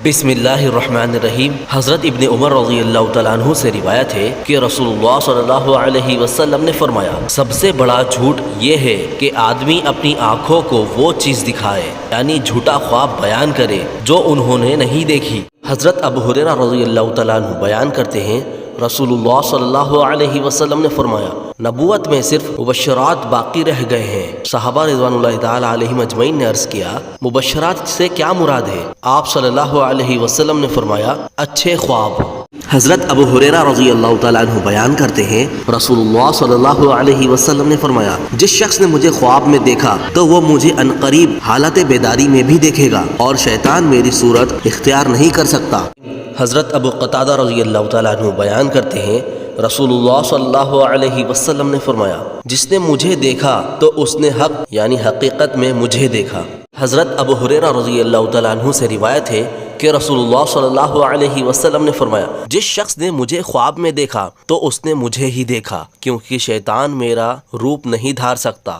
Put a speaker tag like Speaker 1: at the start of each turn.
Speaker 1: بسم اللہ الرحمن الرحیم۔ حضرت ابن عمر رضی اللہ تعالیٰ عنہ سے روایت ہے کہ رسول اللہ صلی اللہ علیہ وسلم نے فرمایا، سب سے بڑا جھوٹ یہ ہے کہ آدمی اپنی آنکھوں کو وہ چیز دکھائے، یعنی جھوٹا خواب بیان کرے جو انہوں نے نہیں دیکھی۔ حضرت ابو ہریرہ رضی اللہ تعالیٰ عنہ بیان کرتے ہیں، رسول اللہ صلی اللہ علیہ وسلم نے فرمایا، نبوت میں صرف مبشرات باقی رہ گئے ہیں۔ صحابہ رضوان اللہ تعالی علیہم اجمعین نے عرض کیا، مبشرات سے کیا مراد ہے؟ آپ صلی اللہ علیہ وسلم نے فرمایا، اچھے خواب۔ حضرت ابو ہریرہ رضی اللہ تعالیٰ عنہ بیان کرتے ہیں، رسول اللہ صلی اللہ علیہ وسلم نے فرمایا، جس شخص نے مجھے خواب میں دیکھا تو وہ مجھے عنقریب حالت بیداری میں بھی دیکھے گا، اور شیطان میری صورت اختیار نہیں کر سکتا۔ حضرت ابو قتادہ رضی اللہ تعالیٰ عنہ بیان کرتے ہیں، رسول اللہ صلی اللہ علیہ وسلم نے فرمایا، جس نے مجھے دیکھا تو اس نے حق یعنی حقیقت میں مجھے دیکھا۔ حضرت ابو ہریرہ رضی اللہ تعالیٰ عنہ سے روایت ہے کہ رسول اللہ صلی اللہ علیہ وسلم نے فرمایا، جس شخص نے مجھے خواب میں دیکھا تو اس نے مجھے ہی دیکھا، کیونکہ شیطان میرا روپ نہیں دھار سکتا۔